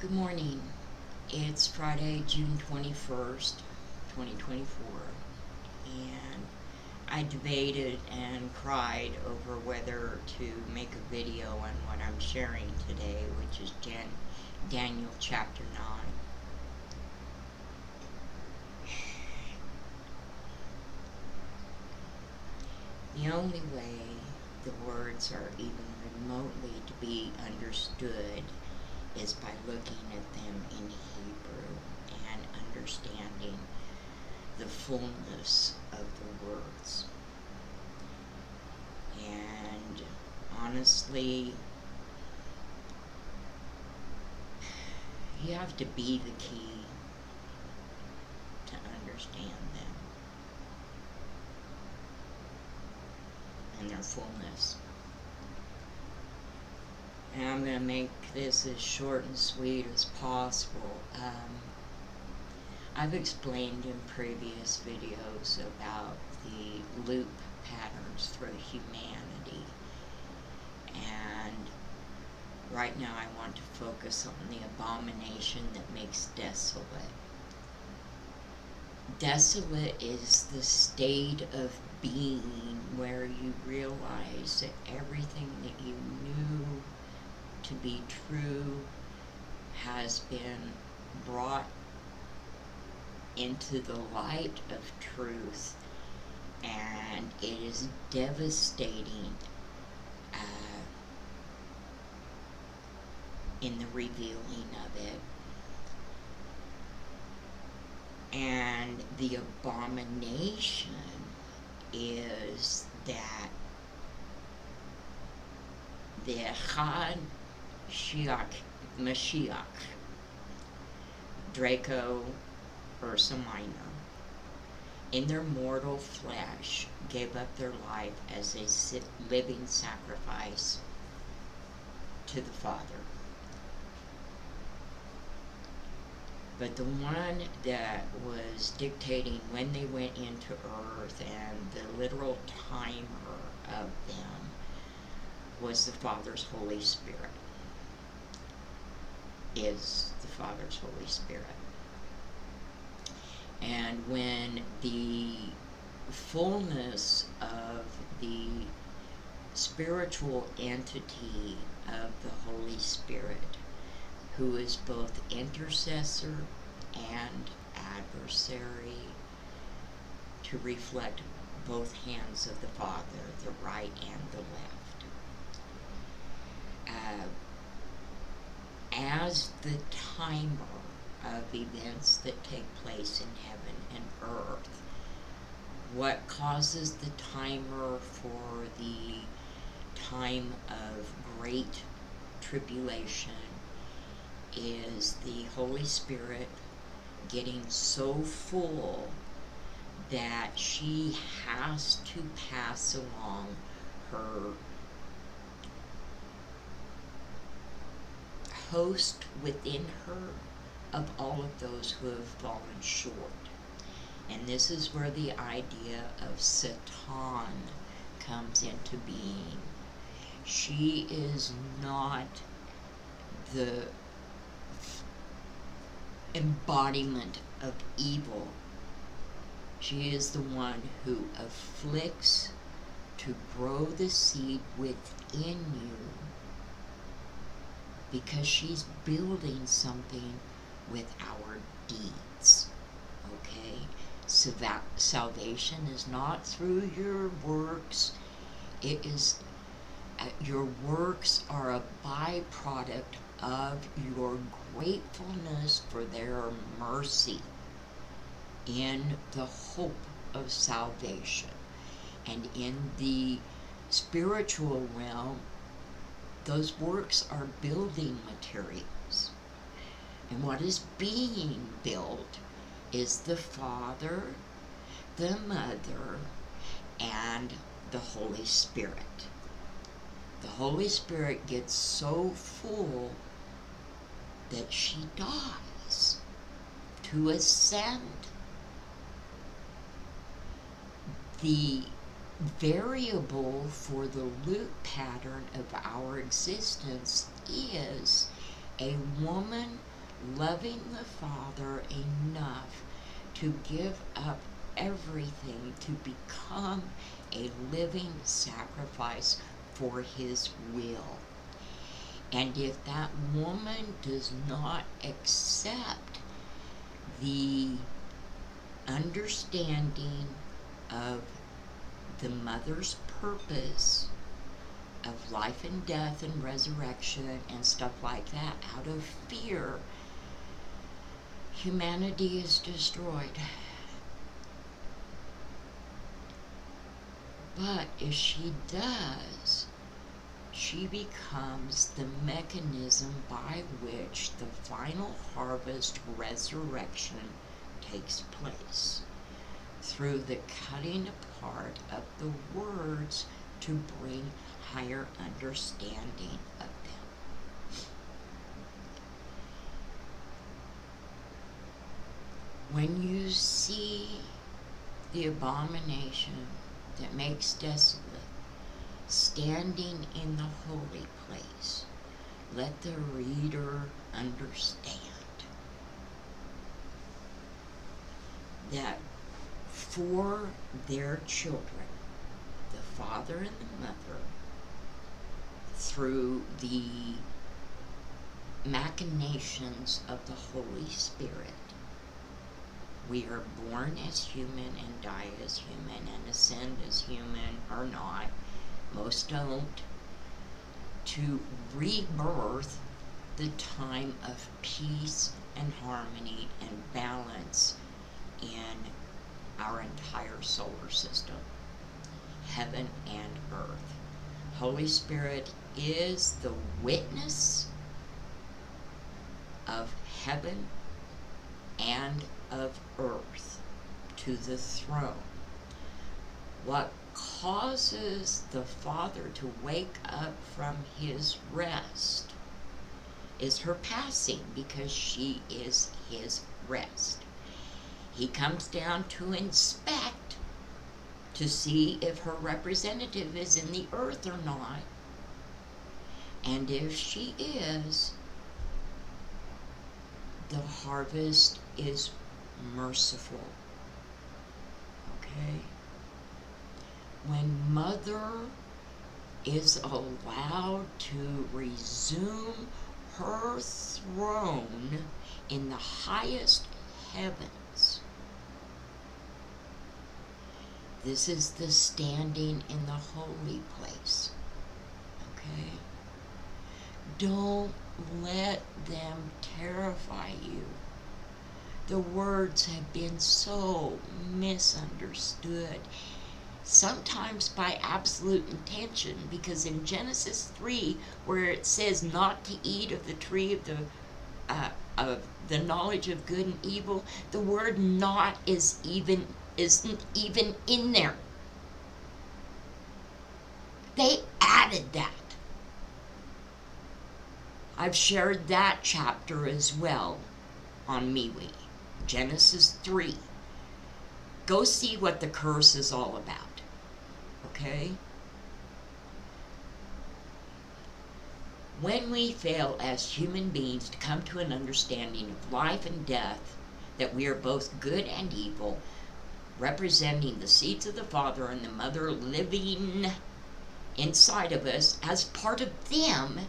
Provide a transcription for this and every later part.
Good morning. It's Friday, June 21st, 2024, and I debated and cried over whether to make a video on what I'm sharing today, which is Daniel chapter 9. The only way the words are even remotely to be understood is by looking at them in Hebrew and understanding the fullness of the words. And honestly, you have to be the key to understand them and their fullness. And I'm going to make this as short and sweet as possible. I've explained in previous videos about the loop patterns through humanity. And right now I want to focus on the abomination that makes desolate. Desolate is the state of being where you realize that everything that you knew to be true has been brought into the light of truth, and it is devastating in the revealing of it. And the abomination is that the Chad Mashiach, Draco Ursa Minor, in their mortal flesh, gave up their life as a living sacrifice to the Father. But the one that was dictating when they went into earth and the literal timer of them was the Father's Holy Spirit. Is the Father's Holy Spirit. And when the fullness of the spiritual entity of the Holy Spirit, who is both intercessor and adversary, to reflect both hands of the Father, the right and the left. As the timer of events that take place in heaven and earth, what causes the timer for the time of great tribulation is the Holy Spirit getting so full that she has to pass along her host within her of all of those who have fallen short. And this is where the idea of Satan comes into being. She is not the embodiment of evil. She is the one who afflicts to grow the seed within you, because she's building something with our deeds. Okay? So that salvation is not through your works. It is your works are a byproduct of your gratefulness for their mercy in the hope of salvation. And in the spiritual realm, those works are building materials. And what is being built is the Father, the Mother, and the Holy Spirit. The Holy Spirit gets so full that she dies to ascend. The variable for the loop pattern of our existence is a woman loving the Father enough to give up everything to become a living sacrifice for his will. And if that woman does not accept the understanding of the mother's purpose of life and death and resurrection and stuff like that, out of fear, humanity is destroyed. But if she does, she becomes the mechanism by which the final harvest resurrection takes place, through the cutting apart of the words to bring higher understanding of them. When you see the abomination that makes desolate standing in the holy place, let the reader understand that for their children, the father and the mother, through the machinations of the Holy Spirit, we are born as human and die as human and ascend as human or not. Most don't. To rebirth the time of peace and harmony and balance in our entire solar system, heaven and earth. Holy Spirit is the witness of heaven and of earth to the throne. What causes the Father to wake up from his rest is her passing, because she is his rest. He comes down to inspect to see if her representative is in the earth or not. And if she is, the harvest is merciful. Okay? When Mother is allowed to resume her throne in the highest heavens, this is the standing in the holy place. Okay? Don't let them terrify you. The words have been so misunderstood, sometimes by absolute intention, because in Genesis 3, where it says not to eat of the tree of the knowledge of good and evil, the word not isn't even in there. They added that. I've shared that chapter as well on MeWe, Genesis 3. Go see what the curse is all about, okay? When we fail as human beings to come to an understanding of life and death, that we are both good and evil, representing the seeds of the Father and the Mother living inside of us as part of them,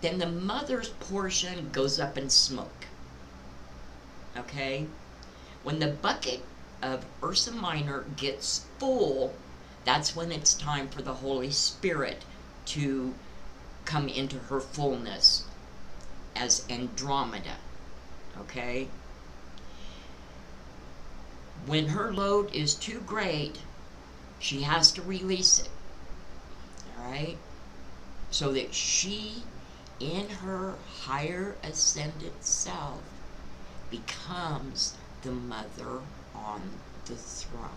then the mother's portion goes up in smoke. Okay? When the bucket of Ursa Minor gets full, that's when it's time for the Holy Spirit to come into her fullness as Andromeda. Okay? When her load is too great, she has to release it. Alright? So that she, in her higher ascended self, becomes the mother on the throne.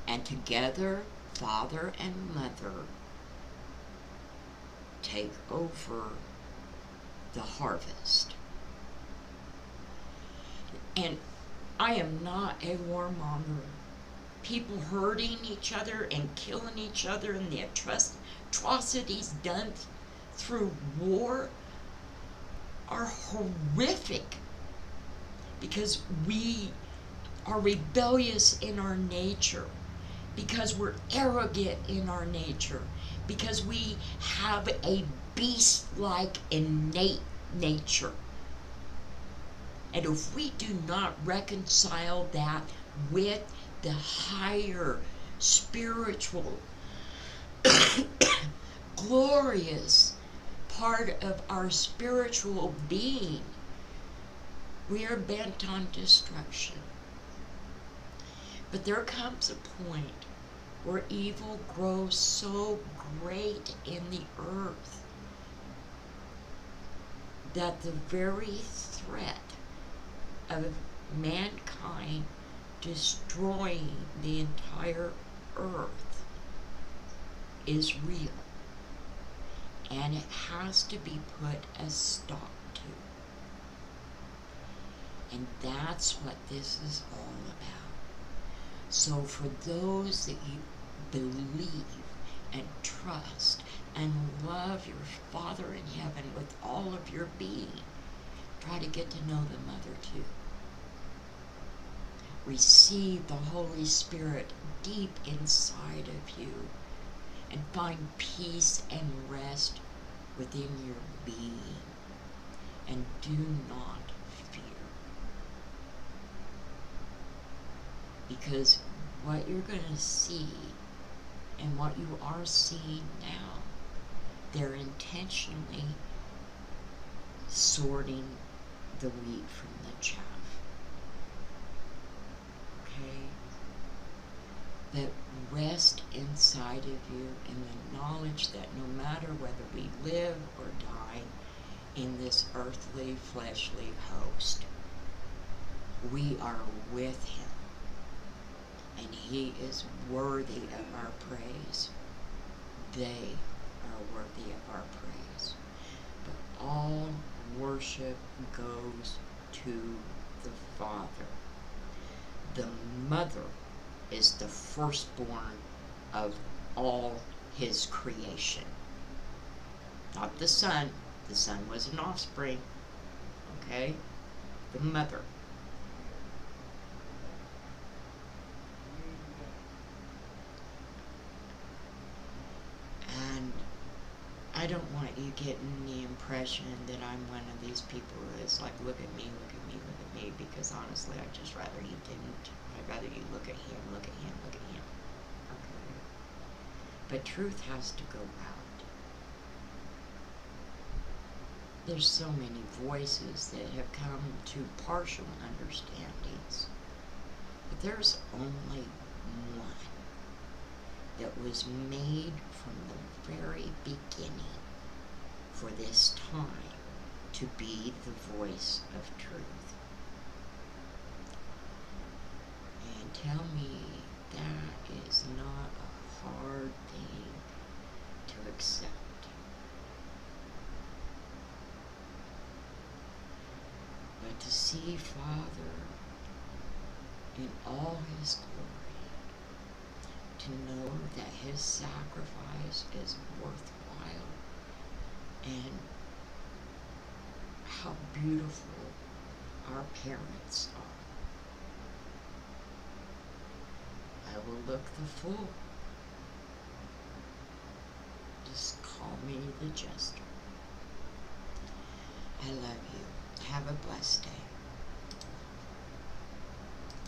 And together, Father and Mother take over the harvest. And I am not a warmonger, people hurting each other and killing each other, and the atrocities done through war are horrific, because we are rebellious in our nature, because we're arrogant in our nature, because we have a beast-like innate nature. And if we do not reconcile that with the higher spiritual glorious part of our spiritual being, we are bent on destruction. But there comes a point where evil grows so great in the earth that the very threat of mankind destroying the entire earth is real, and it has to be put a stop to. And that's what this is all about. So for those that you believe and trust and love your Father in heaven with all of your being, try to get to know the Mother too. Receive the Holy Spirit deep inside of you and find peace and rest within your being. And do not fear. Because what you're going to see and what you are seeing now, they're intentionally sorting the wheat from the chaff. Okay? That rest inside of you in the knowledge that no matter whether we live or die in this earthly, fleshly host, we are with Him. And He is worthy of our praise. They are worthy of our praise. But all worship goes to the Father. The Mother is the firstborn of all His creation. Not the Son. The Son was an offspring. Okay? The Mother. And I don't want you getting the impression that I'm one of these people that's like, look at me, look at me, look at me, because honestly, I'd just rather you didn't. I'd rather you look at him, look at him, look at him. Okay? But truth has to go out. There's so many voices that have come to partial understandings, but there's only one that was made from the very beginning for this time to be the voice of truth. And tell me that is not a hard thing to accept. But to see Father in all His glory, to know that His sacrifice is worthwhile, and how beautiful our parents are. I will look the fool. Just call me the jester. I love you. Have a blessed day.